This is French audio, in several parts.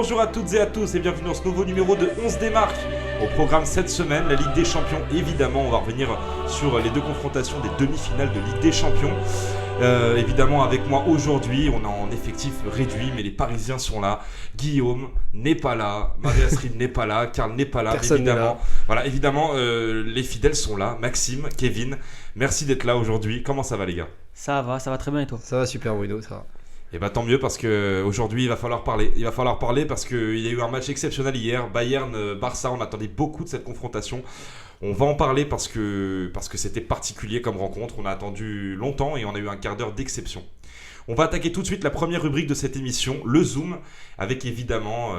Bonjour à toutes et à tous et bienvenue dans ce nouveau numéro de 11 démarques. Au programme cette semaine, la Ligue des Champions. Évidemment, on va revenir sur les deux confrontations des demi-finales de Ligue des Champions. Évidemment, avec moi aujourd'hui, on est en effectif réduit, mais les Parisiens sont là. Guillaume n'est pas là, Marie-Astrid n'est pas là, Karl n'est pas là. Personne évidemment. n'est là. Voilà, évidemment, les fidèles sont là. Maxime, Kevin, merci d'être là aujourd'hui. Comment ça va, les gars ? Ça va très bien et toi ? Ça va super Bruno, ça va. Et bah tant mieux parce que aujourd'hui il va falloir parler. Il va falloir parler parce qu'il y a eu un match exceptionnel hier. Bayern-Barça, on attendait beaucoup de cette confrontation. On va en parler parce que c'était particulier comme rencontre. On a attendu longtemps et on a eu un quart d'heure d'exception. On va attaquer tout de suite la première rubrique de cette émission, le Zoom, avec évidemment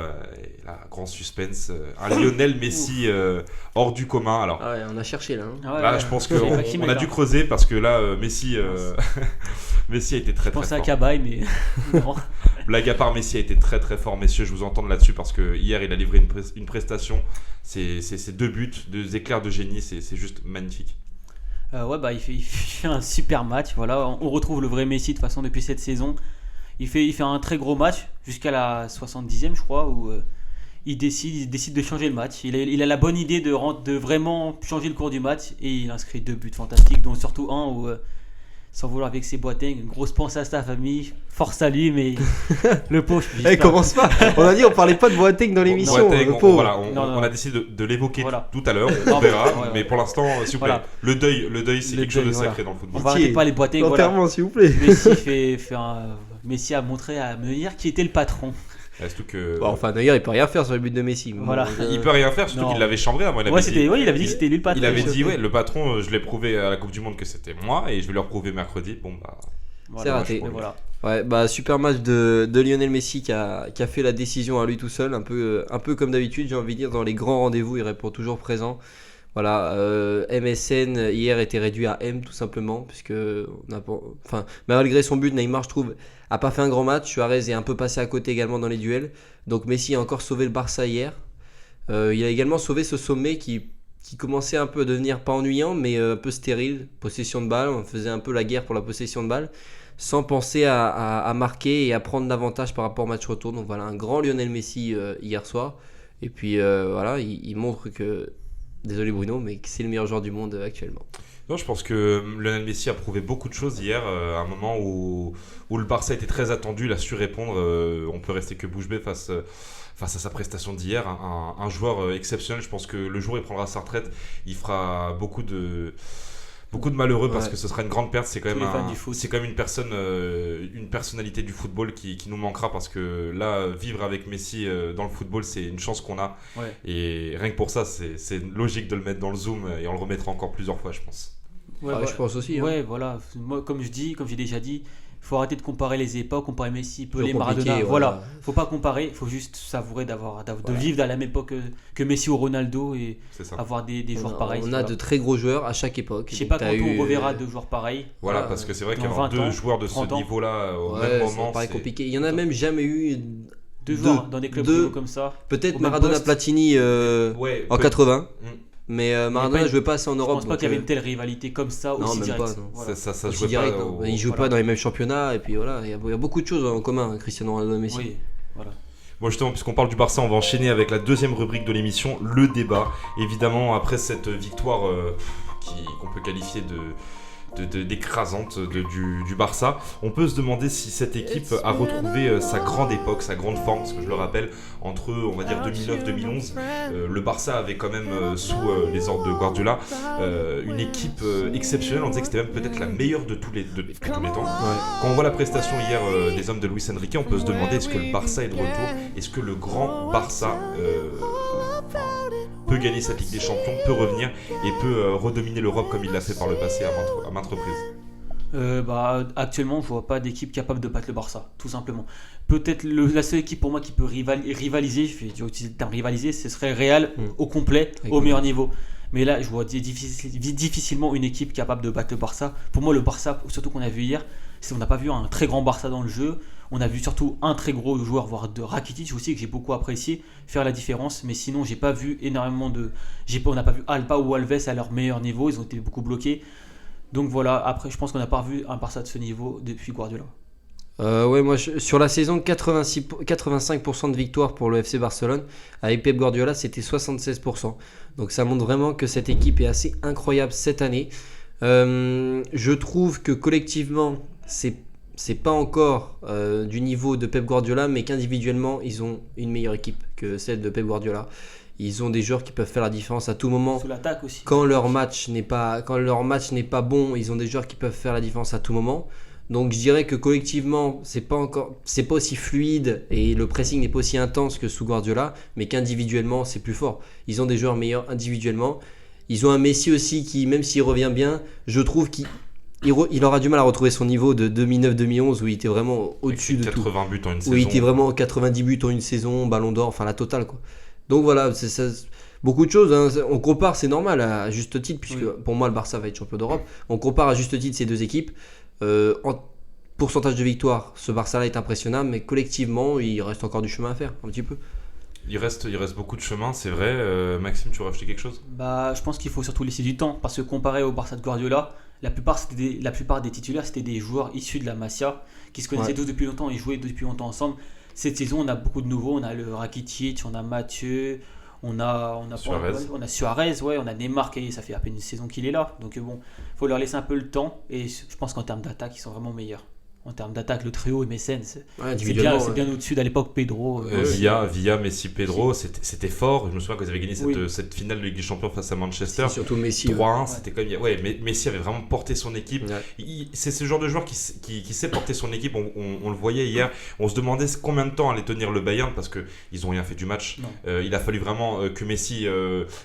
la grand suspense, un Lionel Messi hors du commun. Alors, Ah ouais, on a cherché là. là, je pense qu'on a dû creuser parce que là, Messi a été très très Je pensais fort. à Cabaye, mais non. Blague à part, Messi a été très très fort. Messieurs, je vous entends là-dessus parce que hier il a livré une prestation. C'est deux buts, deux éclairs de génie, c'est juste magnifique. Il fait un super match. Voilà, on retrouve le vrai Messi de toute façon depuis cette saison. Il fait un très gros match jusqu'à la 70e, je crois, où il décide de changer le match. Il a la bonne idée de vraiment changer le cours du match et il inscrit 2 buts fantastiques, dont surtout un où, sans vouloir vexer Boateng, une grosse pensée à sa famille, force à lui, mais le pauvre. Commence pas. On a dit on parlait pas de Boateng dans l'émission. Boateng, le pauvre. on a décidé de l'évoquer Voilà. tout à l'heure. Non, On verra, ouais. mais pour l'instant, s'il vous plaît, Voilà. le deuil, c'est Le quelque chose de deuil, sacré dans le On football. va arrêter pas les Boateng. Voilà. L'enterrement, s'il vous plaît. Messi a montré à Meunier qui était le patron. Surtout que Bon, enfin d'ailleurs il peut rien faire sur le but de Messi. Voilà. il peut rien faire, surtout Non. qu'il l'avait chambré. Moi, il avait Il avait dit que c'était lui le patron. Il avait dit, le patron, je l'ai prouvé à la Coupe du Monde que c'était moi et je vais le reprouver mercredi. Bon, bah. C'est raté. Voilà. Ouais, bah super match de Lionel Messi qui a fait la décision à lui tout seul, un peu comme d'habitude, j'ai envie de dire, dans les grands rendez-vous, il répond toujours présent. Voilà, MSN hier était réduit à M tout simplement, puisque malgré son but, Neymar, je trouve, a pas fait un grand match. Suarez est un peu passé à côté également dans les duels. Donc Messi a encore sauvé le Barça hier. Il a également sauvé ce sommet qui commençait un peu à devenir pas ennuyant, mais un peu stérile. Possession de balle, on faisait un peu la guerre pour la possession de balle, sans penser à marquer et à prendre l'avantage par rapport au match retour. Donc voilà, un grand Lionel Messi hier soir. Et puis il montre que, désolé Bruno, mais que c'est le meilleur joueur du monde actuellement. Non, je pense que Lionel Messi a prouvé beaucoup de choses hier, à un moment où le Barça était très attendu, il a su répondre. On peut rester que bouche bée face à sa prestation d'hier. Un joueur exceptionnel. Je pense que le jour où il prendra sa retraite, il fera beaucoup de malheureux parce que ce sera une grande perte. C'est quand même une personnalité du football qui nous manquera, parce que là, vivre avec Messi dans le football, c'est une chance qu'on a. Ouais. Et rien que pour ça, c'est logique de le mettre dans le Zoom, et on le remettra encore plusieurs fois, je pense. Je pense aussi. Ouais, voilà. Moi, comme j'ai déjà dit, faut arrêter de comparer les époques, comparer Messi, Pelé, Trop compliqué, Maradona. ouais. Voilà, faut pas comparer, faut juste savourer de vivre dans la même époque que Messi ou Ronaldo et C'est ça. avoir des joueurs pareils. On a de très gros joueurs à chaque époque. Je sais Donc, pas quand on reverra deux joueurs pareils. Voilà, parce que c'est vrai Dans qu'avoir 20 deux ans, joueurs de ce 30 ans. niveau-là au Ouais, même ça moment, paraît c'est compliqué. Il y en a même jamais eu. Deux joueurs dans des clubs rivaux comme ça. Peut-être au même Maradona poste. Platini Ouais, en 80. Mm. Mais Maradona pas- jouait pas assez en Je Europe. pense pas qu'il y avait une telle rivalité comme ça non, aussi même direct. pas, non. Voilà. ça se aussi jouait direct, pas. non. Ils jouent pas dans les mêmes championnats. Et puis voilà, il y a beaucoup de choses en commun, Cristiano Ronaldo et Messi. Oui, voilà. Bon, justement, puisqu'on parle du Barça, on va enchaîner avec la deuxième rubrique de l'émission, le débat. Évidemment, après cette victoire qu'on peut qualifier d'écrasante du Barça, on peut se demander si cette équipe a retrouvé sa grande époque, sa grande forme, parce que je le rappelle, entre, on va dire, 2009-2011, le Barça avait quand même, sous les ordres de Guardiola, une équipe exceptionnelle. On disait que c'était même peut-être la meilleure de tous les temps. Quand on voit la prestation hier des hommes de Luis Enrique, on peut se demander, est-ce que le Barça est de retour ? Est-ce que le grand Barça peut gagner cette Ligue des Champions, peut revenir et peut redominer l'Europe comme il l'a fait par le passé à maintes reprises? Actuellement, je vois pas d'équipe capable de battre le Barça, tout simplement. Peut-être la seule équipe pour moi qui peut rivaliser, je vais utiliser le terme rivaliser, ce serait Real au complet, au meilleur niveau. Mais là, je vois difficilement une équipe capable de battre le Barça. Pour moi, le Barça, surtout qu'on a vu hier, on n'a pas vu un très grand Barça dans le jeu. On a vu surtout un très gros joueur, voire de Rakitic aussi, que j'ai beaucoup apprécié, faire la différence. Mais sinon, j'ai pas vu énormément on n'a pas vu Alba ou Alves à leur meilleur niveau. Ils ont été beaucoup bloqués. Donc voilà, après, je pense qu'on n'a pas vu un Barça de ce niveau depuis Guardiola. Ouais, moi sur la saison, 85% de victoires pour le FC Barcelone. Avec Pep Guardiola, c'était 76%. Donc ça montre vraiment que cette équipe est assez incroyable cette année. Je trouve que collectivement, c'est pas encore du niveau de Pep Guardiola, mais qu'individuellement, ils ont une meilleure équipe que celle de Pep Guardiola. Ils ont des joueurs qui peuvent faire la différence à tout moment. Sous l'attaque aussi. Quand leur match n'est pas bon, ils ont des joueurs qui peuvent faire la différence à tout moment. Donc je dirais que collectivement, c'est pas aussi fluide et le pressing n'est pas aussi intense que sous Guardiola, mais qu'individuellement, c'est plus fort. Ils ont des joueurs meilleurs individuellement. Ils ont un Messi aussi qui, même s'il revient bien, je trouve qu'il aura du mal à retrouver son niveau de 2009-2011 où il était vraiment au-dessus de 80 buts en une saison. Où il était vraiment 90 buts en une saison, Ballon d'Or, enfin la totale quoi. Donc voilà, c'est ça. Beaucoup de choses, hein. On compare, c'est normal à juste titre, puisque pour moi le Barça va être champion d'Europe. On compare à juste titre ces deux équipes. En pourcentage de victoire, ce Barça-là est impressionnant, mais collectivement, il reste encore du chemin à faire, un petit peu. Il reste beaucoup de chemin, c'est vrai. Maxime, tu veux rajouter quelque chose ? Je pense qu'il faut surtout laisser du temps, parce que comparé au Barça de Guardiola, la plupart des titulaires, c'était des joueurs issus de la Masia, qui se connaissaient tous depuis longtemps et jouaient depuis longtemps ensemble. Cette saison, on a beaucoup de nouveaux, on a le Rakitic, on a Mathieu, on a Suarez, on a Neymar, ça fait à peine une saison qu'il est là. Donc bon, il faut leur laisser un peu le temps, et je pense qu'en termes d'attaque, ils sont vraiment meilleurs. En termes d'attaque, le trio MSN, c'est bien au-dessus d'à l'époque Pedro. Via, Messi, Pedro, c'était fort. Je me souviens que vous avez gagné cette finale de Ligue des Champions face à Manchester. C'est surtout Messi. 3-1, c'était quand même. Ouais, Messi avait vraiment porté son équipe. Ouais. C'est ce genre de joueur qui sait porter son équipe. On le voyait hier. On se demandait combien de temps allait tenir le Bayern parce qu'ils n'ont rien fait du match. Il a fallu vraiment que Messi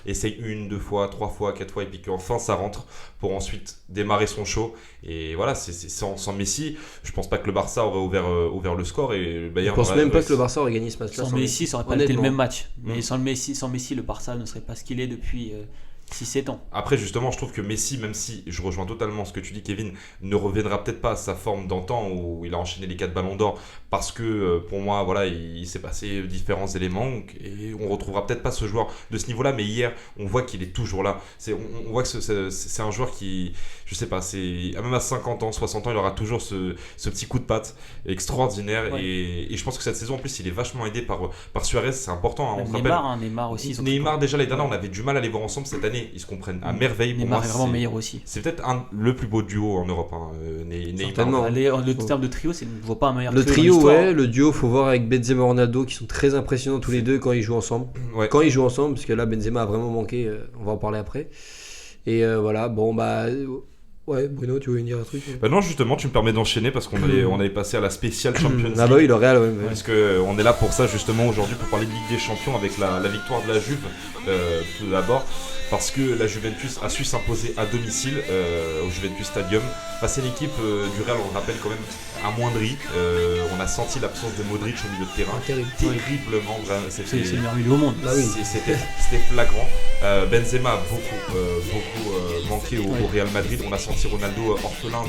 essaye 1, 2 fois, 3 fois, 4 fois et puis qu'enfin ça rentre pour ensuite démarrer son show. Et voilà, c'est sans Messi. Je pense pas que le Barça aurait ouvert le score et le Bayern. Je pense même pas que le Barça aurait gagné ce match-là. Sans Messi, ça aurait pas été le même match. Mais sans Messi, le Barça ne serait pas ce qu'il est depuis 6-7 ans. Après, justement, je trouve que Messi, même si je rejoins totalement ce que tu dis, Kevin, ne reviendra peut-être pas à sa forme d'antan où il a enchaîné les 4 ballons d'or parce que pour moi, voilà, il s'est passé différents éléments et on retrouvera peut-être pas ce joueur de ce niveau-là. Mais hier, on voit qu'il est toujours là. On voit que c'est un joueur qui, je sais pas, même à 50 ans, 60 ans, il aura toujours ce petit coup de patte extraordinaire. Ouais. Et je pense que cette saison, en plus, il est vachement aidé par Suarez. C'est important. Hein, Neymar aussi. Neymar, déjà l'année dernière, on avait du mal à les voir ensemble. Cette année, ils se comprennent à merveille. Neymar est vraiment meilleur aussi. C'est peut-être le plus beau duo en Europe. Neymar. Le terme de trio, je ne vois pas un meilleur trio. Le duo, faut voir avec Benzema et Ronaldo qui sont très impressionnants tous les deux quand ils jouent ensemble. Ouais. Quand ils jouent ensemble, parce que là Benzema a vraiment manqué, on va en parler après. Et voilà, ouais, Bruno, tu voulais dire un truc ? Non, justement, tu me permets d'enchaîner parce qu'on allait passer à la spéciale Champions League. Ah bah oui, le Real, ouais. Parce qu'on est là pour ça justement aujourd'hui pour parler de Ligue des Champions avec la victoire de la Juve tout d'abord. Parce que la Juventus a su s'imposer à domicile au Juventus Stadium face à une équipe du Real, on le rappelle quand même, amoindrie. On a senti l'absence de Modric au milieu de terrain. Terriblement. C'est le meilleur milieu au monde. C'était flagrant. Benzema a beaucoup manqué au Real Madrid. On a senti Ronaldo orphelin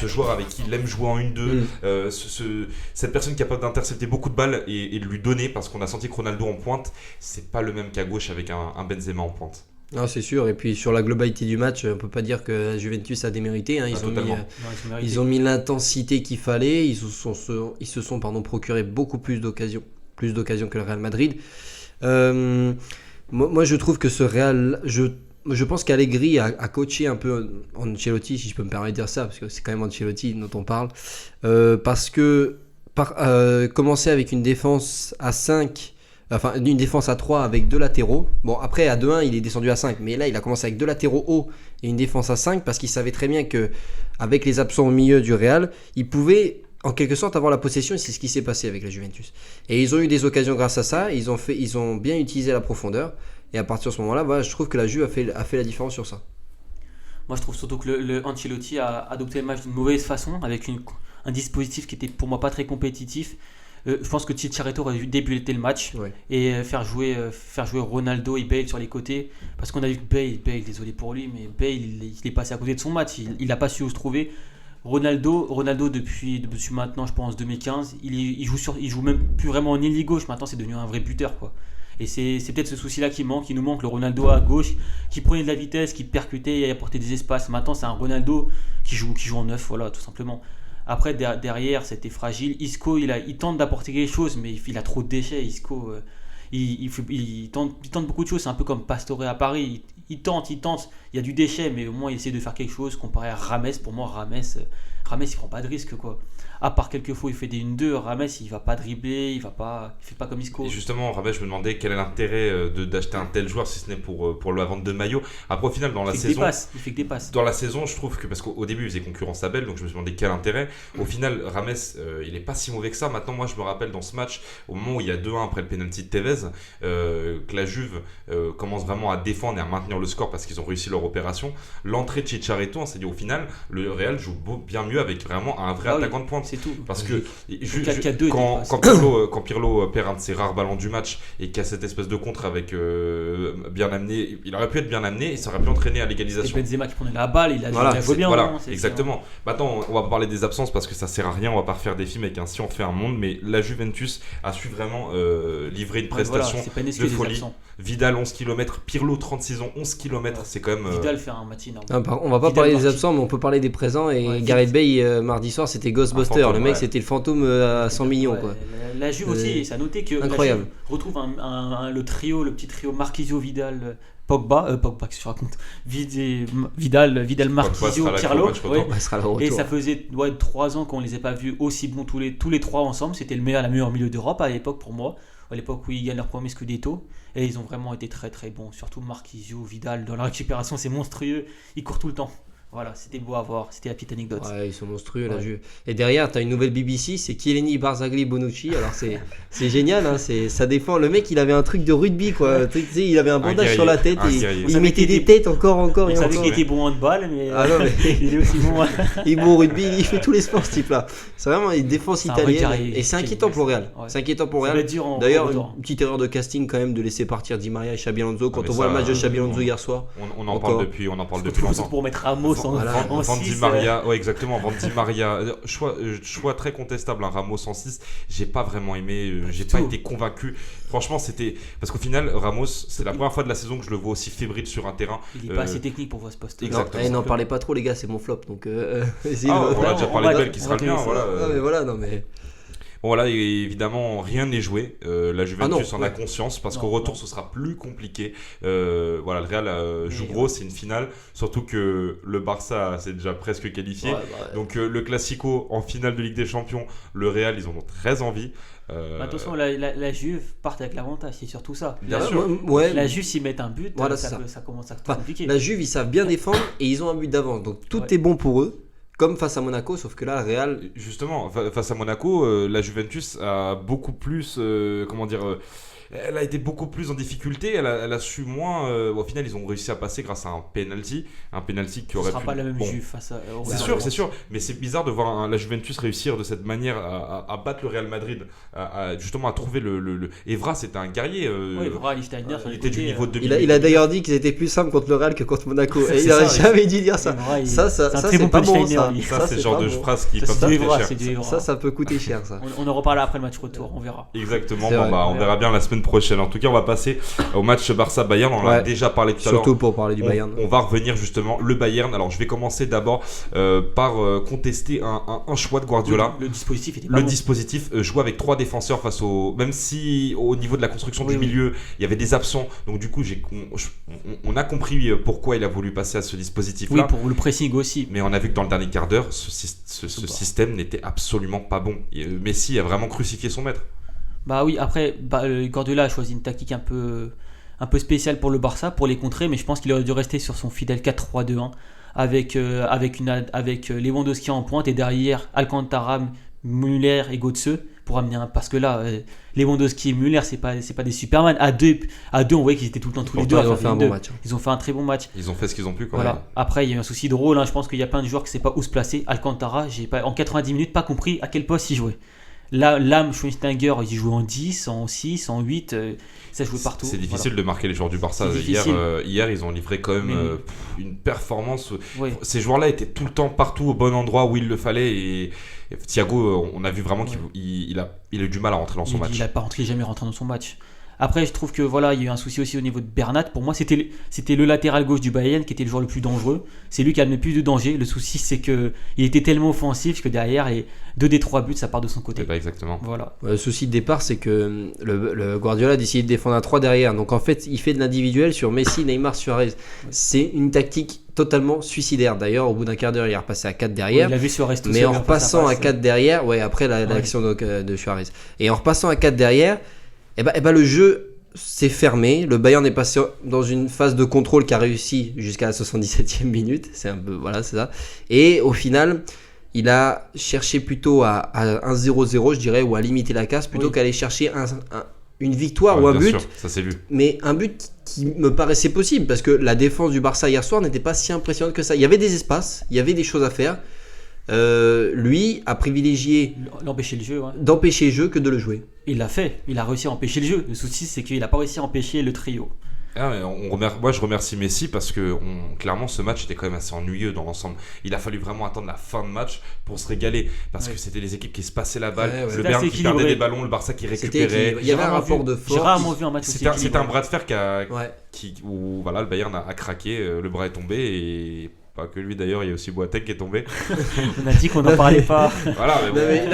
ce joueur avec qui il aime jouer en 1-2. Cette personne capable d'intercepter beaucoup de balles et de lui donner, parce qu'on a senti que Ronaldo en pointe, c'est pas le même qu'à gauche avec un Benzema en pointe. Non, c'est sûr. Et puis sur la globalité du match, on peut pas dire que Juventus a démérité. Hein. Ils ont mis l'intensité qu'il fallait. Ils se sont procuré beaucoup plus d'occasions que le Real Madrid. Moi, je trouve que ce Real, je pense qu'Allegri a coaché un peu Ancelotti, si je peux me permettre de dire ça, parce que c'est quand même Ancelotti dont on parle. Parce que commencer avec une défense à 5. Enfin, une défense à 3 avec 2 latéraux. Bon, après, à 2-1, il est descendu à 5. Mais là, il a commencé avec 2 latéraux hauts et une défense à 5 parce qu'il savait très bien qu'avec les absents au milieu du Real, il pouvait en quelque sorte avoir la possession et c'est ce qui s'est passé avec la Juventus. Et ils ont eu des occasions grâce à ça. Ils ont bien utilisé la profondeur. Et à partir de ce moment-là, je trouve que la Juve a fait la différence sur ça. Moi, je trouve surtout que le Ancelotti a adopté le match d'une mauvaise façon avec un dispositif qui était pour moi pas très compétitif. Je pense que Chicharito aurait dû débuter le match et faire jouer Ronaldo et Bale sur les côtés, parce qu'on a vu que Bale, désolé pour lui, mais Bale il est passé à côté de son match, il n'a pas su où se trouver. Ronaldo depuis maintenant, je pense 2015, il joue même plus vraiment en ailier gauche. Maintenant, c'est devenu un vrai buteur, quoi. Et c'est peut-être ce souci-là qui nous manque, le Ronaldo à gauche, qui prenait de la vitesse, qui percutait et apportait des espaces. Maintenant, c'est un Ronaldo qui joue en neuf, voilà, tout simplement. Après, derrière, c'était fragile. Isco, il tente d'apporter quelque chose, mais il a trop de déchets. Isco, il tente beaucoup de choses. C'est un peu comme Pastore à Paris. Il tente. Il y a du déchet, mais au moins, il essaie de faire quelque chose. Comparé à Rames, pour moi, Rames, il prend pas de risque, quoi. À part quelques fois, il fait des 1-2. Rames, il va pas dribbler, il fait pas comme Isco. Et justement, Rames, je me demandais quel est l'intérêt d'acheter un tel joueur si ce n'est pour la vente de maillot. Après, au final, dans la saison. Il fait que des passes. Dans la saison, je trouve que, parce qu'au début, il faisait concurrence à Bell, donc je me suis demandé quel intérêt. Au final, Rames, il est pas si mauvais que ça. Maintenant, moi, je me rappelle dans ce match, au moment où il y a 2-1 après le penalty de Tevez, que la Juve commence vraiment à défendre et à maintenir le score parce qu'ils ont réussi leur opération. L'entrée de Chicharito, on s'est dit au final, le Real joue bien mieux avec vraiment un vrai attaquant de pointe. C'est tout. Parce que quand Pirlo perd un de ses rares ballons du match et qu'il y a cette espèce de contre avec bien amené, il aurait pu être bien amené et ça aurait pu entraîner à l'égalisation. Et Benzema qui prenait la balle, il a joué bien. Voilà, exactement. Maintenant, on va pas parler des absences parce que ça sert à rien, on va pas refaire des films avec un si on fait un monde, mais la Juventus a su vraiment livrer une prestation de folie. Vidal 11 km, Pirlo 36 ans, 11 km, c'est quand même... Vidal fait un match énorme. On va pas parler des absents, mais on peut parler des présents. Et Gareth Bale, mardi soir, c'était Ghostbuster. Le mec, c'était le fantôme à 100 millions. Quoi. La Juve aussi, ça a noté que incroyable. La Juve retrouve le petit trio Marquisio, Vidal, Pogba, qu'est-ce que je raconte, Vidal, Marquisio, Pirlo. Et ça faisait 3 ans qu'on les a pas vus aussi bons tous les trois ensemble. C'était la meilleure milieu d'Europe à l'époque pour moi. À l'époque où ils gagnent leur premier Scudetto. Et ils ont vraiment été très très bons. Surtout Marquisio, Vidal, dans la récupération, c'est monstrueux. Ils courent tout le temps. Voilà, c'était beau à voir, c'était la petite anecdote. Ouais, ils sont monstrueux la Juve. Et derrière, t'as une nouvelle BBC, c'est Chiellini, Barzagli, Bonucci. Alors c'est génial, hein, ça défend. Le mec, il avait un truc de rugby, quoi. Il avait un bandage sur la tête et il mettait des têtes encore. Il savait qu'il était bon en handball, mais, il est aussi bon. Il est bon au rugby, il fait tous les sports, ce type-là. C'est vraiment une défense italienne et c'est inquiétant pour le Real. C'est inquiétant pour le Real. D'ailleurs, une petite erreur de casting quand même de laisser partir Di Maria et Xabi Alonso. Quand on voit le match de Xabi Alonso hier soir, on en parle depuis longtemps. Pour mettre Ramos Vendre Di Maria, ouais exactement, vendre Di Maria, choix très contestable, hein, Ramos en 6, j'ai pas vraiment aimé, j'ai pas été convaincu. Franchement, c'était parce qu'au final, Ramos, c'est la première fois de la saison que je le vois aussi fébrile sur un terrain. Il est pas assez technique pour voir ce poste. Exactement. N'en parlez pas trop, les gars, c'est mon flop. Donc, on a déjà parlé d'elle qui sera bien. Bon, voilà, évidemment, rien n'est joué. La Juventus en a conscience parce qu'au retour, ce sera plus compliqué. Le Real joue gros, c'est une finale. Surtout que le Barça s'est déjà presque qualifié. Donc, le Classico en finale de Ligue des Champions, le Real, ils en ont très envie. Attention, la Juve part avec l'avantage, c'est surtout ça. Bien sûr. La Juve, s'ils mettent un but, ça commence à être compliqué. La Juve, ils savent bien défendre et ils ont un but d'avance. Donc, tout est bon pour eux. Comme face à Monaco, sauf que là, le Real... Justement, face à Monaco, la Juventus a beaucoup plus... elle a été beaucoup plus en difficulté, elle a su moins. Au final, ils ont réussi à passer grâce à un penalty qui aurait pu. Ce sera pas la même Juve face à. C'est sûr, mais c'est bizarre de voir la Juventus réussir de cette manière à battre le Real Madrid, justement à trouver le. Evra, c'était un guerrier. Evra, il était du niveau de 2000. Il a d'ailleurs dit qu'ils étaient plus simples contre le Real que contre Monaco. Et il n'aurait jamais dû dire ça. Ça, c'est pas bon. Ça, c'est le genre de phrase qui peut coûter cher. Ça peut coûter cher, ça. On en reparlera après le match retour, on verra. Exactement. On verra bien la semaine prochaine. En tout cas, on va passer au match Barça-Bayern. On en a déjà parlé tout à l'heure. Surtout pour parler du Bayern. On va revenir justement le Bayern. Alors, je vais commencer d'abord par contester un choix de Guardiola. Le dispositif était pas bon. Le dispositif jouait avec 3 défenseurs face au. Même si au niveau de la construction du milieu, il y avait des absents. Donc, du coup, on a compris pourquoi il a voulu passer à ce dispositif-là. Oui, pour le pressing aussi. Mais on a vu que dans le dernier quart d'heure, ce système n'était absolument pas bon. Messi a vraiment crucifié son maître. Bah oui, après, Guardiola a choisi une tactique un peu spéciale pour le Barça, pour les contrer, mais je pense qu'il aurait dû rester sur son fidèle 4-3-2-1 avec Lewandowski en pointe et derrière Alcantara, Müller et Götze pour amener parce que là, Lewandowski et Müller, c'est pas des Superman. À deux, on voyait qu'ils étaient tout le temps tous les deux. Ils ont fait un bon match. Ils ont fait un très bon match. Ils ont fait ce qu'ils ont pu quand même. Après, il y a eu un souci de rôle. Je pense qu'il y a plein de joueurs qui ne savent pas où se placer. Alcantara, en 90 minutes, pas compris à quel poste il jouait. Là, Schweinsteiger, il jouait en 10, en 6, en 8, ça jouait partout. C'est difficile de marquer les joueurs du Barça. Hier, ils ont livré quand même une performance. Ouais. Ces joueurs-là étaient tout le temps partout au bon endroit où il le fallait. Et Thiago, on a vu vraiment qu'il a eu du mal à rentrer dans son match. Il n'a pas jamais rentré dans son match. Après, je trouve que voilà, il y a eu un souci aussi au niveau de Bernat. Pour moi, c'était le latéral gauche du Bayern qui était le joueur le plus dangereux. C'est lui qui a le plus de danger. Le souci, c'est que il était tellement offensif que derrière, les 2 des 3 buts, ça part de son côté. Exactement. Voilà. Le souci de départ, c'est que le Guardiola a décidé de défendre à 3 derrière. Donc en fait, il fait de l'individuel sur Messi, Neymar, Suarez. C'est une tactique totalement suicidaire. D'ailleurs, au bout d'un quart d'heure, il est repassé à 4 derrière. Il a vu Suarez tout Mais seul, en repassant à 4 derrière, après l'action de Suarez. Et en repassant à 4 derrière, le jeu s'est fermé. Le Bayern est passé dans une phase de contrôle qui a réussi jusqu'à la 77e minute. C'est un peu, voilà, c'est ça. Et au final, il a cherché plutôt à 1-0-0, je dirais, ou à limiter la casse, plutôt qu'à aller chercher une victoire ou un but. Sûr, ça s'est vu. Mais un but qui me paraissait possible, parce que la défense du Barça hier soir n'était pas si impressionnante que ça. Il y avait des espaces, il y avait des choses à faire. Lui a privilégié d'empêcher le jeu que de le jouer. Il l'a fait, il a réussi à empêcher le jeu. Le souci, c'est qu'il n'a pas réussi à empêcher le trio. Moi je remercie Messi parce que clairement ce match était quand même assez ennuyeux dans l'ensemble. Il a fallu vraiment attendre la fin de match pour se régaler parce que c'était les équipes qui se passaient la balle, le Bayern qui perdait des ballons, le Barça qui récupérait. Il y avait un rapport de force. J'ai rarement vu un match aussi équilibré. C'était un bras de fer où voilà, le Bayern a craqué, le bras est tombé et pas que lui d'ailleurs, il y a aussi Boateng qui est tombé. On a dit qu'on n'en parlait pas. Voilà,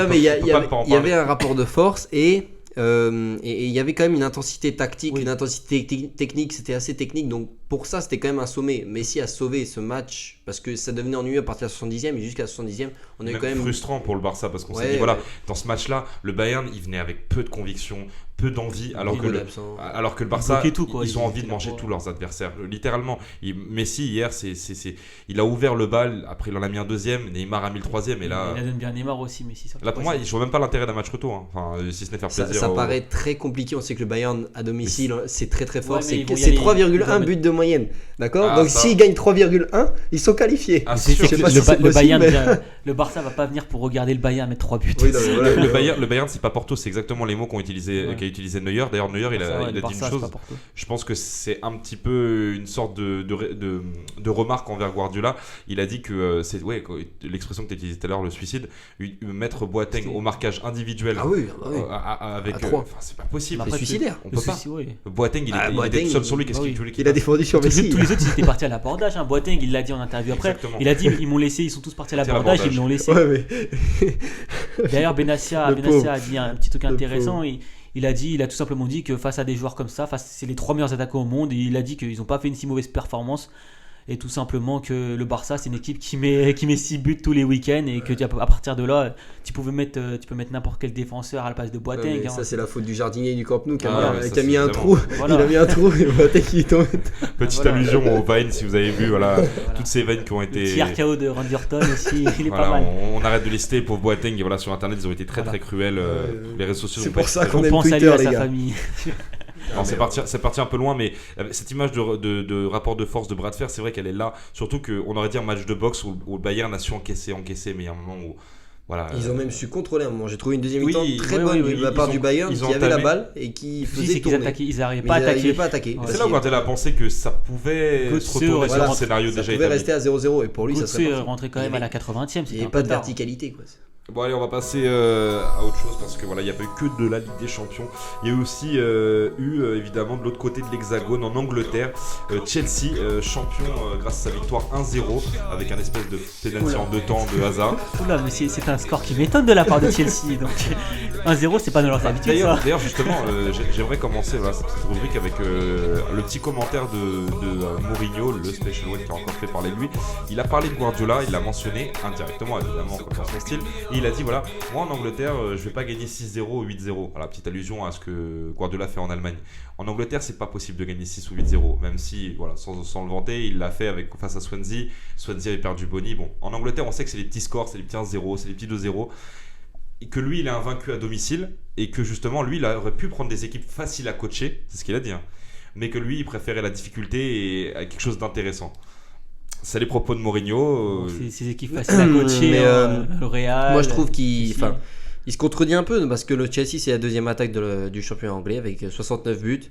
mais il y avait un rapport de force et il y avait quand même une intensité tactique, une intensité technique, c'était assez technique, donc pour ça c'était quand même un sommet. Messi a sauvé ce match parce que ça devenait ennuyeux à partir de la 70e et jusqu'à la 70e on a eu quand même frustrant pour le Barça parce qu'on s'est dit dans ce match là le Bayern il venait avec peu de conviction, peu d'envie, alors que le Barça ils ont envie de manger tous leurs adversaires littéralement. Messi hier il a ouvert le bal, après il en a mis un deuxième, Neymar a mis le troisième et là il donne bien Neymar aussi. Messi là pour moi je vois même pas l'intérêt d'un match retour, hein. Enfin, si ce n'est faire plaisir ça paraît très compliqué. On sait que le Bayern à domicile c'est très très fort, c'est 3,1 buts de moyenne, d'accord, donc s'ils gagnent 3,1 ils sont qualifiés. Le Barça va pas venir pour regarder le Bayern mettre 3 buts. Le Bayern c'est pas Porto, c'est exactement les mots qu'a utilisé Neuer. D'ailleurs Neuer il a dit une chose, je pense que c'est un petit peu une sorte de remarque envers Guardiola. Il a dit que c'est l'expression que tu utilisais tout à l'heure, le suicide, mettre Boateng au marquage individuel avec 3. C'est pas possible, c'est suicidaire. On peut pas. Boateng il était seul sur lui, qu'est-ce qu'il voulait qu'il a défendu sur Messi. Tous les autres ils étaient partis à l'abordage, hein. Boateng il l'a dit en interview après. Exactement. Il a dit ils sont tous partis à l'abordage, ils l'ont laissé. D'ailleurs Benassia a dit un petit truc intéressant. Il a tout simplement dit que face à des joueurs comme ça, c'est les 3 meilleurs attaquants au monde, et il a dit qu'ils n'ont pas fait une si mauvaise performance. Et tout simplement que le Barça c'est une équipe qui met 6 buts tous les week-ends, et que à partir de là tu peux mettre n'importe quel défenseur à la place de Boateng. Ça c'est la faute du jardinier du Camp Nou qui a mis un trou. Il a mis un trou et Boateng il tombe. Petite allusion aux Vines, si vous avez vu toutes ces Vines qui ont été. Le tir KO de Randy Orton aussi, il est pas mal. On arrête de les citer, pauvre Boateng, et sur internet ils ont été très très cruels. Les réseaux sociaux. C'est pour ça qu'on pense à lui, à sa famille. C'est parti un peu loin, mais cette image de rapport de force de bras de fer, c'est vrai qu'elle est là. Surtout qu'on aurait dit un match de boxe où le Bayern a su encaisser, mais il y a un moment où. Voilà, ils ont même su contrôler un moment. J'ai trouvé une deuxième mi-temps très bonne de la part du Bayern qui avait la balle et qui faisait tourner. Ils n'arrivaient pas à attaquer. C'est là où Guardiola a pensé que ça pouvait se retourner sur un scénario déjà établi. Ça pouvait rester à 0-0 et pour lui ça serait parfait. Rentrer quand même à la 80e. Il n'y avait pas de verticalité quoi. Bon allez, on va passer à autre chose parce que il n'y a pas eu que de la Ligue des Champions. Il y a aussi évidemment de l'autre côté de l'hexagone en Angleterre, Chelsea champion grâce à sa victoire 1-0 avec un espèce de pénalty en 2 temps de hasard. Oula, mais c'est un score qui m'étonne de la part de Chelsea. Donc 1-0 c'est pas dans leurs habitudes. D'ailleurs justement j'aimerais commencer cette petite rubrique avec le petit commentaire de Mourinho, le special one qui a encore fait parler de lui. Il a parlé de Guardiola, il l'a mentionné indirectement évidemment comme dans son style. Et il a dit moi en Angleterre je vais pas gagner 6-0 ou 8-0. Voilà, petite allusion à ce que Guardiola fait en Allemagne. En Angleterre c'est pas possible de gagner 6 ou 8-0, même si sans le vanter il l'a fait face à Swansea avait perdu Boni. Bon, en Angleterre on sait que c'est les petits scores, c'est les petits 1-0, c'est les petits 2-0, et que lui il est invaincu à domicile, et que justement lui il aurait pu prendre des équipes faciles à coacher, c'est ce qu'il a dit, hein, mais que lui il préférait la difficulté et quelque chose d'intéressant. C'est les propos de Mourinho. Ces équipes faciles à coacher, le Real. Moi je trouve qu'il se contredit un peu parce que le Chelsea c'est la deuxième attaque du championnat anglais avec 69 buts.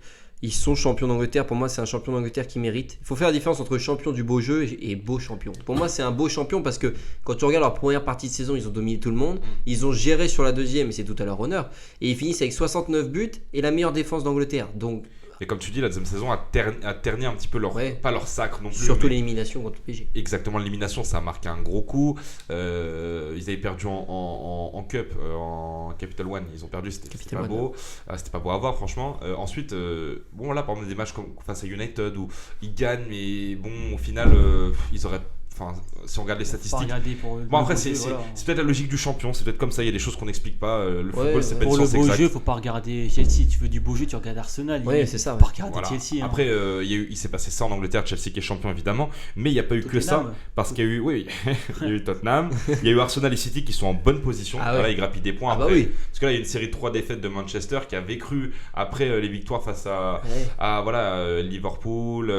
Ils sont champions d'Angleterre. Pour moi, c'est un champion d'Angleterre qui mérite. Il faut faire la différence entre champion du beau jeu et beau champion. Pour moi, c'est un beau champion parce que quand tu regardes leur première partie de saison, ils ont dominé tout le monde. Ils ont géré sur la deuxième et c'est tout à leur honneur. Et ils finissent avec 69 buts et la meilleure défense d'Angleterre. Donc, Et comme tu dis, la deuxième saison a terni un petit peu pas leur sacre non plus. surtout l'élimination contre le PSG. Exactement, l'élimination, ça a marqué un gros coup. Ils avaient perdu en Cup, en Capital One. Ils ont perdu, c'était pas beau. C'était pas beau à voir, franchement. Ensuite, bon, là, par exemple, des matchs face à United où ils gagnent, mais bon, au final, ils auraient. Enfin, si on regarde les statistiques. Bon, après, c'est peut-être la logique du champion. C'est peut-être comme ça. Il y a des choses qu'on n'explique pas. Le football, c'est pas une pour le science beau exacte. jeu, faut pas regarder Chelsea. Tu veux du beau jeu, tu regardes Arsenal. Ouais, c'est ça. Faut pas regarder Voilà. Chelsea. Après, il s'est passé ça en Angleterre, Chelsea qui est champion évidemment, mais il n'y a pas eu que ça, parce qu'il y a eu, il y a eu Tottenham, il y a eu Arsenal et City qui sont en bonne position. Voilà, ils grappillent des points après. Parce que là, il y a une série de 3 défaites de Manchester qui avait cru après les victoires face à Liverpool,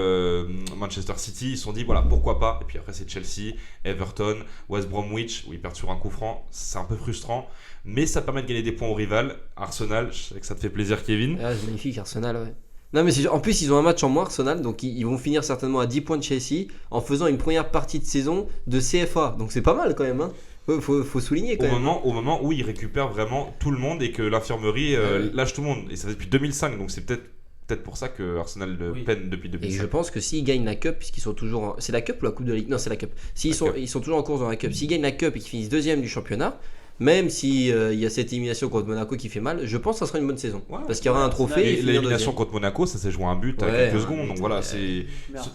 Manchester City. Ils se sont dit voilà, pourquoi pas. Et puis après, c'est Chelsea, Everton, West Bromwich où ils perdent sur un coup franc. C'est un peu frustrant, mais ça permet de gagner des points au rival. Arsenal, je sais que ça te fait plaisir, Kevin. C'est magnifique, Arsenal, ouais. Non, mais en plus, ils ont un match en moins, Arsenal, donc ils vont finir certainement à 10 points de Chelsea en faisant une première partie de saison de CFA. Donc c'est pas mal quand même, hein. Faut souligner quand même. Au moment où ils récupèrent vraiment tout le monde et que l'infirmerie lâche tout le monde. Et ça fait depuis 2005, donc c'est peut-être pour ça que Arsenal peine depuis 2005. Et je pense que s'ils gagnent la Cup, puisqu'ils sont toujours c'est la Cup ou la Coupe de la Ligue? Non, c'est la Cup. Ils sont toujours en course dans la Cup. S'ils gagnent la Cup et qu'ils finissent deuxième du championnat, même si il y a cette élimination contre Monaco qui fait mal, je pense que ça sera une bonne saison. Parce qu'il y aura un trophée. Et l'élimination contre Monaco, ça s'est joué un but à quelques secondes. Donc voilà, ce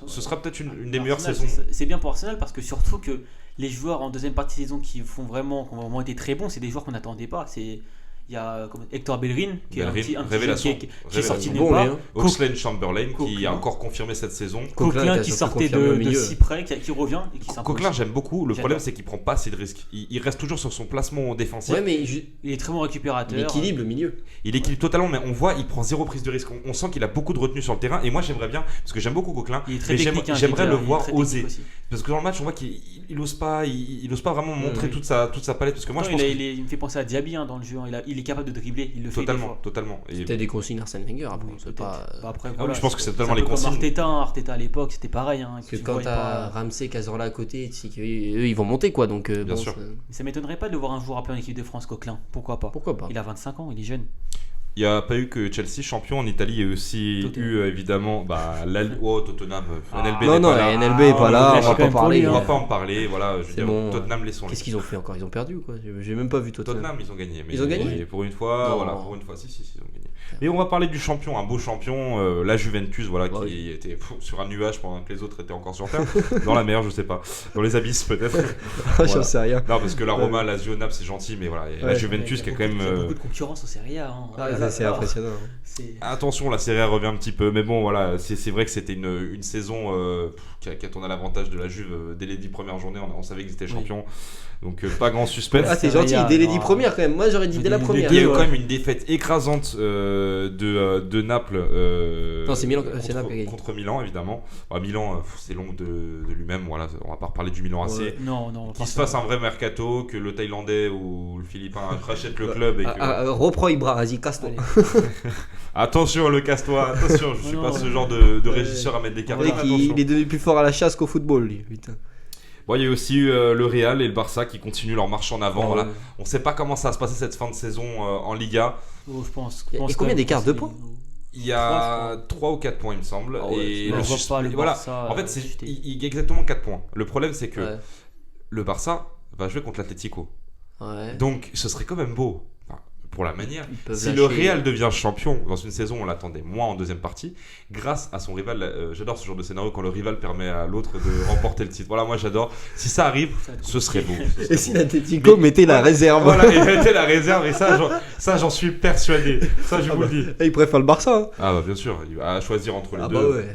sera peut-être une des meilleures saisons. C'est bien pour Arsenal parce que surtout que les joueurs en deuxième partie de saison qui ont vraiment été très bons, c'est des joueurs qu'on n'attendait pas. Il y a Hector Bellerin qui est un petit révélation, qui est sorti de bon, nulle part. Oxlade-Chamberlain qui a encore confirmé cette saison. Coquelin qui sortait de Cyprès, qui revient et qui s'impose. Coquelin, j'aime beaucoup. Le problème, c'est qu'il prend pas assez de risques. Il reste toujours sur son placement défensif. Ouais, mais il est très bon récupérateur. Il équilibre le milieu. Il équilibre totalement, mais on voit, il prend zéro prise de risque. On sent qu'il a beaucoup de retenue sur le terrain. Et moi, j'aimerais bien, parce que j'aime beaucoup Coquelin, mais j'aimerais le voir oser. Parce que dans le match, on voit qu'il ose pas vraiment montrer toute sa palette. Parce que moi, je pense il me fait penser à Diaby dans le jeu. Il est capable de dribbler. Il le fait totalement. C'était des consignes Arsène Wenger après. Je pense que c'est totalement les consignes. Arteta à l'époque, c'était pareil. Parce que quand t'as Ramsey, Cazorla à côté, tu sais qu'eux ils vont monter quoi. Donc, bien sûr. Ça m'étonnerait pas de voir un joueur appelé en équipe de France, Coquelin. Pourquoi pas? Il a 25 ans, il est jeune. Il n'y a pas eu que Chelsea champion en Italie, il y a aussi eu évidemment Tottenham. NLB NLB n'est pas là, on va pas parler. On va pas en parler, voilà, je veux dire, Tottenham laissons. Qu'est-ce qu'ils ont fait encore? Ils ont perdu quoi? J'ai même pas vu Tottenham, ils ont gagné. Ils ont gagné pour une fois, si, ils ont gagné. Mais on va parler du champion, un beau champion, la Juventus, qui était sur un nuage pendant que les autres étaient encore sur terre, dans la mer, je sais pas, dans les abysses peut-être. J'en sais rien. Non, parce que la Roma, Lazio, Naples, c'est gentil, mais voilà, la Juventus qui a quand même. Il y a beaucoup de concurrence en Serie A. C'est impressionnant. Attention, la Serie A revient un petit peu, mais bon, voilà, c'est vrai que c'était une saison qui a tourné à l'avantage de la Juve dès les 10 premières journées. On savait qu'ils étaient champions, donc pas grand suspense. Ah, c'est gentil, dès les 10 premières quand même. Moi, j'aurais dit dès la première. Il y a eu quand même une défaite écrasante de Naples. Non, c'est Milan, c'est Naples contre Milan, évidemment. Milan, c'est l'ombre de lui-même. Voilà, on va pas reparler du Milan AC. Non. Qu'il se fasse un vrai mercato, que le Thaïlandais ou le Philippin rachète le club et que. Reprends Ibra, vas-y, casse-toi. Attention, le casse-toi, attention, je suis pas ce genre de régisseur à mettre des cartes. Il est devenu plus fort à la chasse qu'au football, lui, putain. Bon, il y a aussi le Real et le Barça qui continuent leur marche en avant. Voilà. On sait pas comment ça va se passer cette fin de saison en Liga. Je pense. Et combien d'écart? 2 points? Il y a 3 ou 4 points, il me semble. Et Barça, en fait, il y a exactement 4 points. Le problème, c'est que le Barça va jouer contre l'Atlético. Donc, ce serait quand même beau. Pour la manière, si le Real devient champion dans une saison, on l'attendait moins en deuxième partie, grâce à son rival. J'adore ce genre de scénario quand le rival permet à l'autre de remporter le titre. Voilà, moi j'adore. Si ça arrive, ce serait beau. Et si l'Atlético mettait la réserve? Voilà, il mettait la réserve et ça, j'en suis persuadé. Ça, je vous le dis. Et il préfère le Barça. Ah bah bien sûr, il va choisir entre les deux. Bah ouais.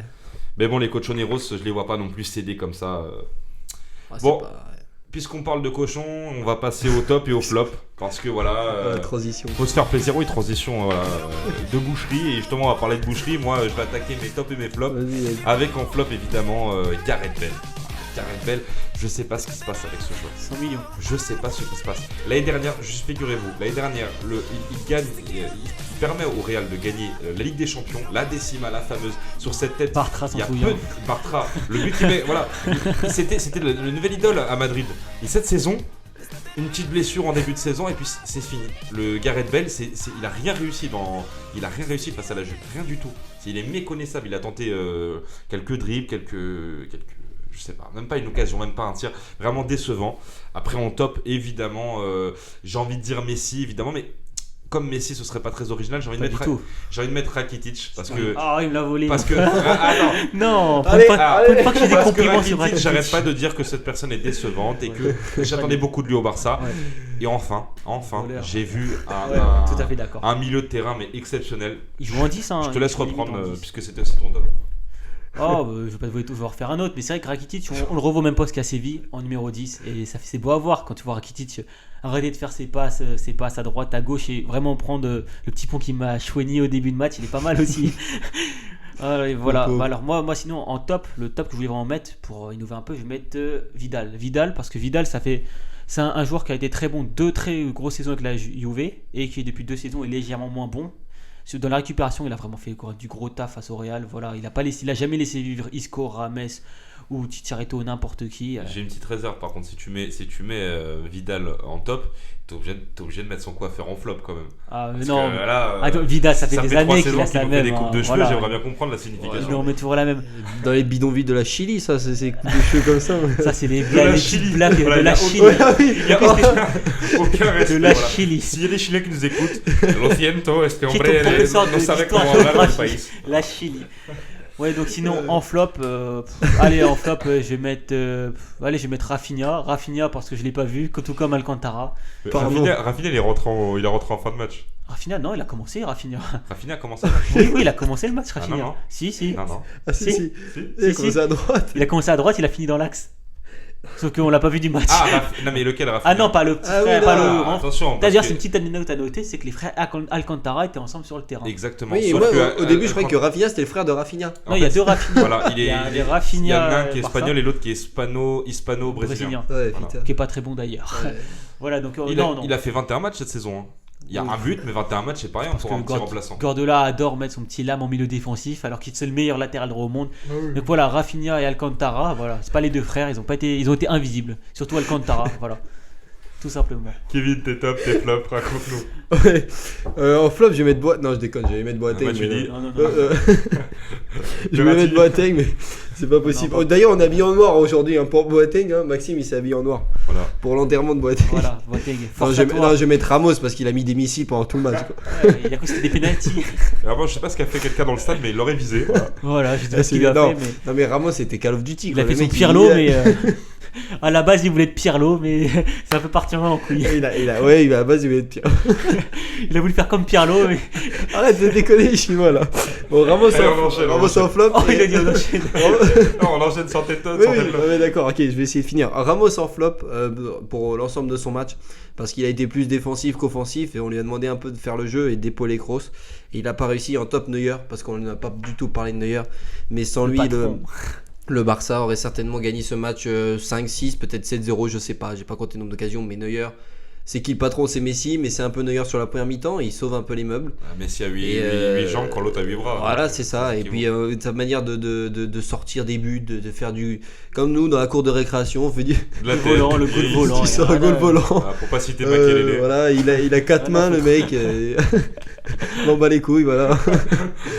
Mais bon, les cochoneros, je les vois pas non plus céder comme ça. Puisqu'on parle de cochon, on va passer au top et au flop. Parce que voilà. Transition. Faut se faire plaisir. Oui, transition de boucherie. Et justement, on va parler de boucherie. Moi, je vais attaquer mes tops et mes flops. Avec en flop, évidemment, Gareth Bale. Gareth Bale, je sais pas ce qui se passe avec ce joueur. 100 millions. Je sais pas ce qui se passe. L'année dernière, juste figurez-vous, il gagne, il permet au Real de gagner la Ligue des Champions, la décima, la fameuse, sur cette tête. Bartra Il y a s'en peu fout. de Bartra, le but qu'il met, voilà, c'était le nouvel idole à Madrid. Et cette saison, une petite blessure en début de saison et puis c'est fini. Le Gareth Bale, il a rien réussi face à la Juve, rien du tout. Il est méconnaissable. Il a tenté quelques dribbles, je sais pas, même pas une occasion, même pas un tir, vraiment décevant. Après en top, évidemment, j'ai envie de dire Messi, évidemment, mais comme Messi, ce serait pas très original. J'ai envie de mettre Rakitic parce que. Ah, il me l'a volé. Parce que. Non, pour Allez, une fois que j'ai des parce que compliments sur Rakitic, Rakitic. j'arrête pas de dire que cette personne est décevante et que j'attendais beaucoup de lui au Barça. Ouais. Et enfin, Voleur. j'ai vu Tout à fait d'accord. un milieu de terrain mais exceptionnel. Il joue en 10. Hein, Je te laisse il limite reprendre en 10. puisque c'était aussi ton dom. Je vais pas te toujours refaire un autre, mais c'est vrai que Rakitic, on le revoit même pas ce qu'à Séville en numéro 10, et c'est beau à voir quand tu vois Rakitic arrêter de faire ses passes à droite, à gauche, et vraiment prendre le petit pont qui m'a chouigné au début de match, il est pas mal aussi. Voilà. Bah alors moi sinon en top, le top que je voulais vraiment mettre pour innover un peu, je vais mettre Vidal, parce que Vidal c'est un joueur qui a été très bon 2 très grosses saisons avec la Juve et qui depuis 2 saisons est légèrement moins bon. Dans la récupération, il a vraiment fait du gros taf face au Real. Voilà, il a jamais laissé vivre Isco, Rames ou Chicharito, n'importe qui. J'ai une petite réserve par contre, si tu mets Vidal en top, t'es obligé de mettre son coiffeur en flop quand même. Ah Parce non, que, là, attends, Vidal, ça fait des 3 années qu'il saisons a la nous fait même. des coupes de cheveux, voilà. j'aimerais bien comprendre la signification. Mais on met toujours la même. Dans les bidonvilles de la Chili, ça, c'est ces coups de cheveux comme ça. Ça, c'est les la petites Chili. blagues Voilà, de il y a la Chili. Il n'y a aucun respect. De la voilà. Chili. S'il y a des Chiliens qui nous écoutent, lo siento, este Qui est hombre ton professeur no sabe d'histoire comment hablar del géographie. país. La Chili. Ouais, donc sinon en flop, allez en flop, je vais mettre Rafinha parce que je l'ai pas vu, tout comme Alcantara. Rafinha, il est rentré en fin de match. Rafinha, non, il a commencé, Rafinha. Rafinha a commencé. Oui, il a commencé le match, Rafinha. non. Si. Non. Ah si, Si. si. Si. Il a commencé à droite. Il a commencé à droite, il a fini dans l'axe. Sauf qu'on l'a pas vu du match. Non mais lequel Rafinha? Ah non, pas le petit Ah oui, frère, non. pas le. Attention. D'ailleurs, parce c'est une petite anecdote à noter, c'est que les frères Alcantara étaient ensemble sur le terrain. Exactement. Oui, et Sauf moi que, au début je croyais que Rafinha c'était le frère de Rafinha. Non, il y a 2 Rafinha. Voilà, Il y a des il y Rafinha. en a un qui est Barça, espagnol et l'autre qui est hispano-brésilien. Ouais, Voilà. putain. qui est pas très bon d'ailleurs. Ouais. Voilà, donc Il non. a fait 21 matchs cette saison. Hein. Il y a Oui. un but, mais 21 matchs, c'est pareil Parce pour que un petit remplaçant. Guardiola adore mettre son petit lame en milieu défensif alors qu'il est le meilleur latéral droit au monde. Donc voilà, Rafinha et Alcantara, voilà, c'est pas les 2 frères, ils ont été invisibles, surtout Alcantara, voilà. Tout simplement. Kevin, tes top, tes flops, raconte-nous. Ouais. En flop je vais mettre Boateng. Non je déconne, je vais mettre Boateng. tu dis. Non. Je vais mettre Boateng mais c'est pas possible. Non, D'ailleurs on est habillé en noir aujourd'hui hein, pour Boateng. Hein. Maxime il s'est habillé en noir Voilà. pour l'enterrement de Boateng. Voilà, Boateng. Non, Force je à vais, toi. non, je vais mettre Ramos parce qu'il a mis des missiles pendant tout le match. Quoi. Il a cru que c'était des pénaltys. Alors bon, je sais pas ce qu'a fait quelqu'un dans le stade, mais il l'aurait visé. Voilà. Voilà, je sais Ah, pas ce qu'il a non. fait, mais Non mais Ramos c'était Call of Duty. il quoi. a fait Le son mec, Pirlo, mais à la base il voulait être Pirlo, mais ça peut partir en couille. Ouais, à la base il voulait être pire. Il a voulu faire comme Pirlo, mais Arrête de déconner chinois là. Bon Ramos Allez, on enchaîne, Ramos en flop. oh, il a dit on enchaîne. Non, on enchaîne sans tes top, Oui, sans oui, tes flops. ouais, d'accord, ok, je vais essayer de finir. Ramos en flop pour l'ensemble de son match, parce qu'il a été plus défensif qu'offensif, et on lui a demandé un peu de faire le jeu et d'épauler Kroos. Et il n'a pas réussi en top Neuer, parce qu'on n'a pas du tout parlé de Neuer. Mais sans lui, patron. le Barça aurait certainement gagné ce match 5-6, peut-être 7-0, je sais pas, j'ai pas compté le nombre d'occasions, mais Neuer, c'est qui le patron? C'est Messi, mais c'est un peu Neuer sur la première mi-temps, et il sauve un peu les meubles. Ah, Messi a Et, 8 jambes quand l'autre a 8 bras. Voilà, c'est ça. Et qui puis sa manière de sortir des buts, de faire du. Comme nous dans la cour de récréation, on fait du. De la Le tête, volant, le du coup de pied, volant. Il sort un Voilà. goal volant. Ah, pour pas citer Makelele. Voilà, il a 4 mains le mec. On en bat les couilles, voilà.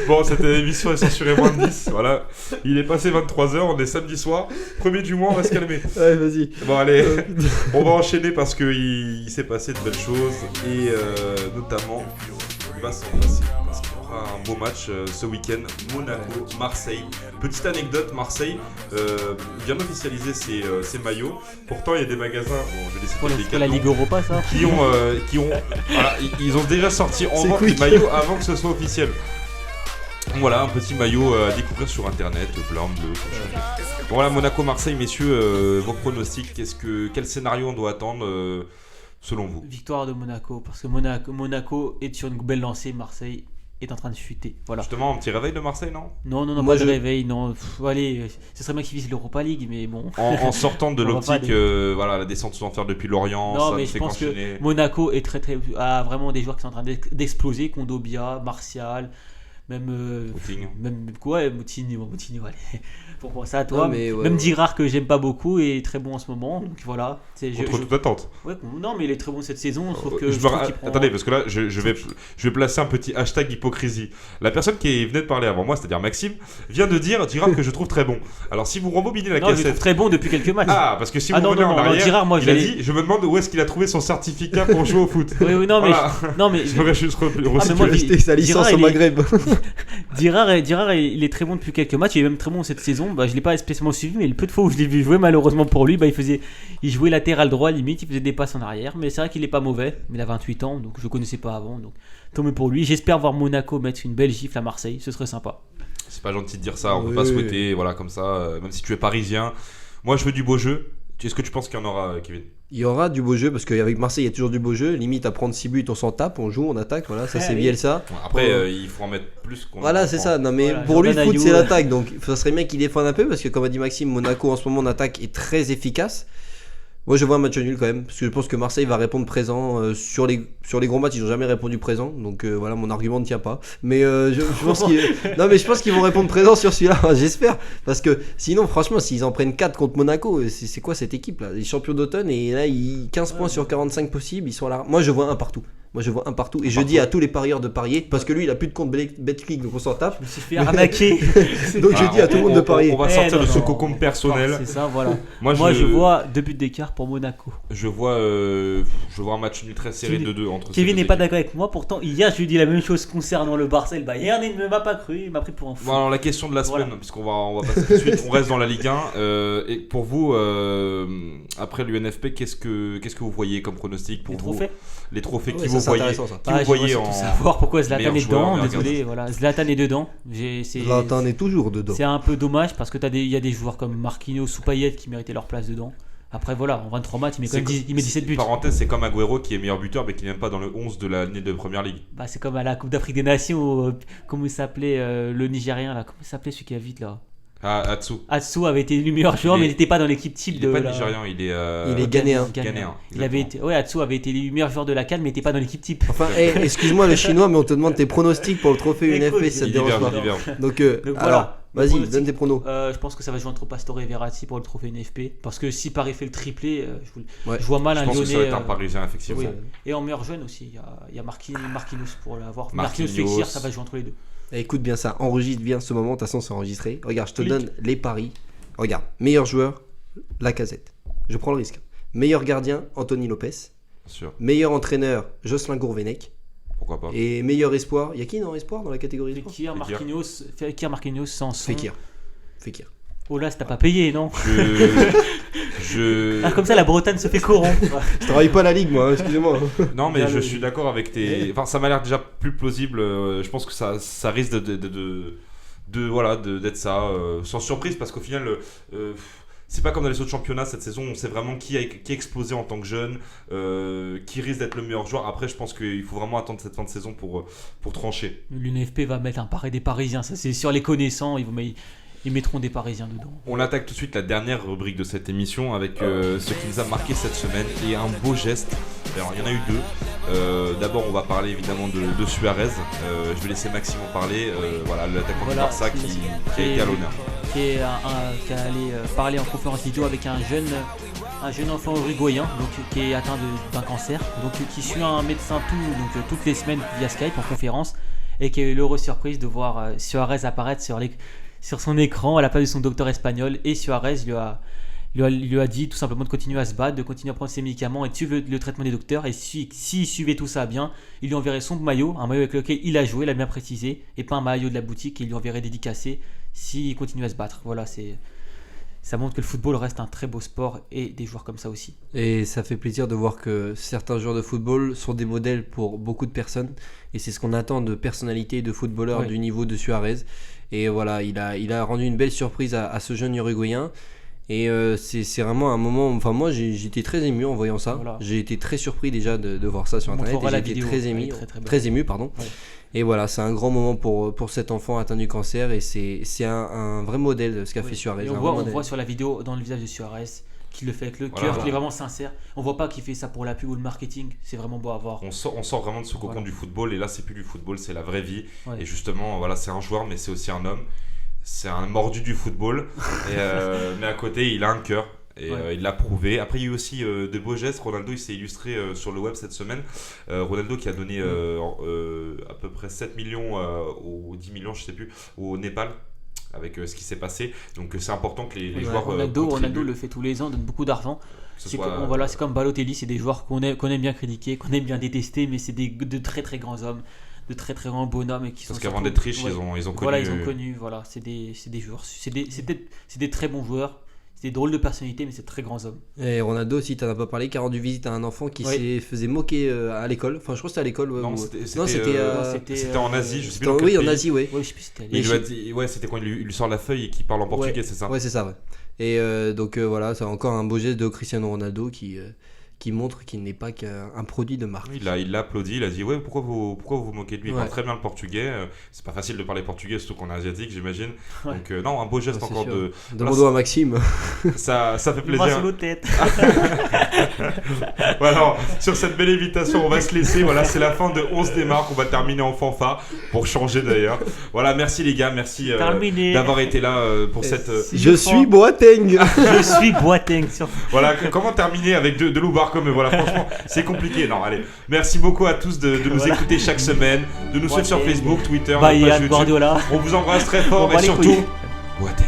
Bon, cette émission est censurée moins de 10. Voilà. Il est passé 23h, on est samedi soir. Premier du mois, on va se calmer. Ouais, vas-y. Bon, allez, on va enchaîner parce qu'il s'est passé de belles choses. Et notamment, il va s'en passer. Parce qu'il y aura un beau match ce week-end. Monaco-Marseille. Petite anecdote, Marseille vient d'officialiser ses maillots. Pourtant, il y a des magasins, bon, je vais laisser Pour les la Ligue Europa, ça. qui ont voilà, ils ont déjà sorti en C'est vente quick. les maillots avant que ce soit officiel. Donc voilà, un petit maillot à découvrir sur internet, blanc, bleu, bon, voilà, Monaco-Marseille, messieurs, vos pronostics, quel scénario on doit attendre selon vous? Victoire de Monaco, parce que Monaco est sur une belle lancée. Marseille est en train de chuter. Voilà. Justement, un petit réveil de Marseille, non? Non, Moi, pas de réveil. Non, allez, ce serait bien qu'ils visent l'Europa League, mais bon. En sortant de On va l'optique, pas voilà, la descente sous enfer depuis Lorient, Non, ça mais ne je fait pense qu'enchaîner. que Monaco est a vraiment des joueurs qui sont en train d'exploser. Kondobia, Martial, même. Moutinho, allez. Pour ça à toi. Non, mais ouais, même ouais. Dirard que j'aime pas beaucoup est très bon en ce moment. Donc voilà. Contre toute attente. Ouais, non, mais il est très bon cette saison. Sauf que Je je me trouve ra- qu'il prend- Attendez, parce que là, je vais placer un petit hashtag hypocrisie. La personne qui venait de parler avant moi, c'est-à-dire Maxime, vient de dire Girard que je trouve très bon. Alors, si vous rembobinez la Non, je le trouve cassette. très bon depuis quelques matchs. Ah, parce que si vous non, revenez en arrière, Girard, moi, il a dit je me demande où est-ce qu'il a trouvé son certificat pour jouer au foot. Oui, non, mais. Voilà. Non, mais. Je voudrais juste mais moi, resituer. Acheter sa licence Girard, au Maghreb. Girard, il est très bon depuis quelques matchs. Il est même très bon cette saison. Bah, je l'ai pas spécialement suivi, mais le peu de fois où je l'ai vu jouer, malheureusement pour lui, bah, il jouait latéral droit limite, il faisait des passes en arrière. Mais c'est vrai qu'il est pas mauvais. Mais il a 28 ans, donc je connaissais pas avant. Donc tant mieux pour lui. J'espère voir Monaco mettre une belle gifle à Marseille. Ce serait sympa. C'est pas gentil de dire ça, on peut Oui. pas souhaiter, voilà, comme ça, même si tu es parisien. Moi, je veux du beau jeu. Est-ce que tu penses qu'il y en aura, Kevin? Il y aura du beau jeu parce qu'avec Marseille il y a toujours du beau jeu. Limite à prendre 6 buts, on s'en tape, on joue, on attaque. Voilà, ça Ouais, c'est oui. Bielsa. Après, Bon. il faut en mettre plus qu'on Voilà, en c'est prend. ça. Non, mais Voilà, pour lui, le Jordan foot, Ayew. c'est l'attaque. Donc, ça serait bien qu'il défende un peu parce que, comme a dit Maxime, Monaco en ce moment en attaque est très efficace. Moi, je vois un match nul quand même parce que je pense que Marseille va répondre présent sur les gros matchs. Ils n'ont jamais répondu présent. Donc, voilà, mon argument ne tient pas. Mais je pense je pense qu'ils vont répondre présent sur celui-là. J'espère. Parce que sinon, franchement, s'ils en prennent 4 contre Monaco, c'est quoi cette équipe là? Les champions d'automne et là, 15 points sur 45 possibles. Ils sont là. Moi, je vois un partout. Et je dis à tous les parieurs de parier parce que lui, il a plus de compte Betclic, donc on s'en tape. Je me suis fait arnaquer. Donc je Ah, dis à tout le monde de parier. On va Eh, sortir de non, ce non. cocon personnel. C'est ça, voilà. Moi, Je vois 2 buts d'écart pour Monaco. Je vois un match nul très serré Kevin- 2-2 entre ces Kevin deux n'est pas équipes. d'accord avec moi. Pourtant, hier, je lui ai dit la même chose concernant le Barça et le Bayern. Il ne m'a pas cru. Il m'a pris pour un fou. Bon, alors la question de la semaine, Voilà. puisqu'on va passer tout de suite, on reste dans la Ligue 1. Et pour vous, après l'UNFP, qu'est-ce que vous voyez comme pronostic pour Les vous? trophées. Les trophées Ouais, qui ça, vous c'est voyez, intéressant, ça. qui vous J'aimerais voyez surtout en savoir pourquoi Zlatan meilleur est joueur, dedans. meilleur Désolé, voilà. Zlatan est dedans. Zlatan est toujours dedans. C'est un peu dommage parce que il y a des joueurs comme Marquinhos ou Payet qui méritaient leur place dedans. Après, voilà, en 23 matchs, il met quand même il met 17 buts. Parenthèse, c'est comme Agüero qui est meilleur buteur, mais qui n'est même pas dans le 11 de l'année de Première Ligue. Bah, c'est comme à la Coupe d'Afrique des Nations. Comment il s'appelait le Nigérien là? Comment il s'appelait celui qui va vite là? Ah, Atsu. Atsu avait été élu meilleur joueur, Il est- mais il n'était pas dans l'équipe type Il de. n'est pas la- nigérian, il est. Il est ghanéen. Ghanéen, Il avait été, ouais, Atsu avait été élu meilleur joueur de la CAN, mais il n'était pas dans l'équipe type. Enfin, excuse-moi le chinois, mais on te demande tes pronostics pour le trophée Écoute, UNFP si ça te Il dérange diverge, pas. il diverge. Donc, Donc, alors, voilà. vas-y, Pronostic. donne tes pronos. Je pense que ça va jouer entre Pastore et Verratti pour le trophée NFP. Parce que si Paris fait le triplé, Ouais. je vois mal Je un pense que ça va Lyonnais. être un Parisien, effectivement. oui. Et en meilleur jeune aussi, il y a Marquinhos pour l'avoir. Marquinhos. Marquinhos Fekir, ça va jouer entre les deux. Écoute bien ça, enregistre bien ce moment, de toute façon c'est enregistré. Regarde, je te Clique. donne les paris. Regarde, meilleur joueur, Lacazette. Je prends le risque. Meilleur gardien, Anthony Lopez. Bien sûr, Meilleur entraîneur, Jocelyn Gourvenec. pourquoi pas. Et meilleur espoir, il y a qui dans espoir dans la catégorie espoir? Fekir, Marquinhos, Sanson. Fekir. Oh là, t'as pas payé, non? Je... Ah, comme ça, la Bretagne se fait corrompre. Je travaille pas à la ligue moi, excusez-moi. Non, mais Bien je le- suis d'accord avec tes. Enfin, ça m'a l'air déjà plus plausible. Je pense que ça risque d'être ça, sans surprise, parce qu'au final, c'est pas comme dans les autres championnats cette saison. On sait vraiment qui a explosé en tant que jeune, qui risque d'être le meilleur joueur. Après, je pense qu'il faut vraiment attendre cette fin de saison pour trancher. L'UNFP va mettre un pari des Parisiens, ça c'est sur les connaissants, ils mettront des Parisiens dedans. On attaque tout de suite la dernière rubrique de cette émission avec ce qui nous a marqué cette semaine et un beau geste. Alors, il y en a eu deux. D'abord, on va parler évidemment de Suarez. Je vais laisser Maxime en parler. Voilà, l'attaquant du Voilà, Barça qui a été à l'honneur. Qui est allé parler en conférence vidéo avec un jeune enfant uruguayen donc, qui est atteint d'un cancer, donc qui suit un médecin toutes les semaines via Skype en conférence, et qui a eu l'heureuse surprise de voir Suarez apparaître sur son écran à la place de son docteur espagnol. Et Suarez lui a dit tout simplement de continuer à se battre, de continuer à prendre ses médicaments et de suivre le traitement des docteurs. Et s'il suivait tout ça bien, il lui enverrait son maillot, un maillot avec lequel il a joué, il a bien précisé, et pas un maillot de la boutique, et il lui enverrait dédicacé s'il continue à se battre. Voilà, ça montre que le football reste un très beau sport, et des joueurs comme ça aussi. Et ça fait plaisir de voir que certains joueurs de football sont des modèles pour beaucoup de personnes. Et c'est ce qu'on attend de personnalités et de footballeurs Ouais. du niveau de Suarez. Et voilà, il a rendu une belle surprise à ce jeune Uruguayen. Et c'est vraiment un moment. Enfin, moi, j'étais très ému en voyant ça. Voilà. J'ai été très surpris déjà de voir ça sur On internet. montrera la J'ai été vidéo, très elle est ému, très, très belle. très ému, pardon. Ouais. Et voilà, c'est un grand moment pour cet enfant atteint du cancer et c'est un vrai modèle ce qu'a Oui. fait Suarez. Et un on vrai voit, on modèle. voit sur la vidéo, dans le visage de Suarez, qu'il le fait avec le Voilà. cœur, qu'il est vraiment sincère. On voit pas qu'il fait ça pour la pub ou le marketing. C'est vraiment beau à voir. On sort vraiment de ce cocon Voilà. du football, et là c'est plus du football, c'est la vraie vie. Ouais. Et justement, voilà, c'est un joueur, mais c'est aussi un homme. C'est un mordu du football, mais à côté, il a un cœur. Et Ouais. il l'a prouvé. Après, il y a eu aussi de beaux gestes. Ronaldo, il s'est illustré sur le web cette semaine. Ronaldo qui a donné à peu près 7 millions ou 10 millions, je sais plus, au Népal, avec ce qui s'est passé. Donc c'est important que les Ouais, joueurs Ronaldo contribuent, le fait tous les ans, donne beaucoup d'argent. que ce C'est soit, comme, voilà, c'est comme Balotelli, c'est des joueurs qu'on aime bien critiquer, qu'on aime bien détester, mais c'est de très très grands hommes, de très très grands bonhommes et qui parce sont qu'avant surtout- d'être riches, ouais. ils ont connu. Voilà, ils ont connu, voilà, c'est des joueurs, c'est des très bons joueurs, c'est des drôles de personnalités, mais c'est de très grands hommes. Et Ronaldo aussi, t'en as pas parlé, qui a rendu visite à un enfant qui Oui. se faisait moquer à l'école. Enfin, je crois que c'était à l'école. Ouais, Non, ou- c'était non, c'était en Asie, je sais plus c'était- dans quel oui, en pays. Asie, ouais. Ouais, je sais plus si c'était à Il Liège. lui a dit, ouais, c'était quand il lui sort la feuille et qu'il parle en portugais, c'est ça. Ouais, c'est ça, ouais. Et donc voilà, c'est encore un beau geste de Cristiano Ronaldo qui montre qu'il n'est pas qu'un produit de marque. Il l'a applaudi, il a dit ouais, pourquoi vous moquez de lui, il Ouais. parle très bien le portugais, c'est pas facile de parler portugais surtout qu'on est asiatique, j'imagine. Ouais. Donc non, un beau geste Ouais, c'est encore sûr. de Demandons à Maxime. ça fait Le bras plaisir. sur la tête. Voilà, alors, sur cette belle invitation, on va se laisser. Voilà, c'est la fin de 11 démarques. On va terminer en fanfare pour changer d'ailleurs. Voilà, merci les gars, merci Terminé. d'avoir été là pour cette. Je suis Boateng. Je suis Boateng sur. Voilà, comment terminer avec de loupards comme eux. Voilà, franchement, c'est compliqué. Non, allez, merci beaucoup à tous de nous Voilà. écouter chaque semaine, de nous suivre sur Boateng. Facebook, Twitter, notre Bayern, page YouTube. Guardiola. On vous embrasse très fort On bat et les surtout, couilles. Boateng.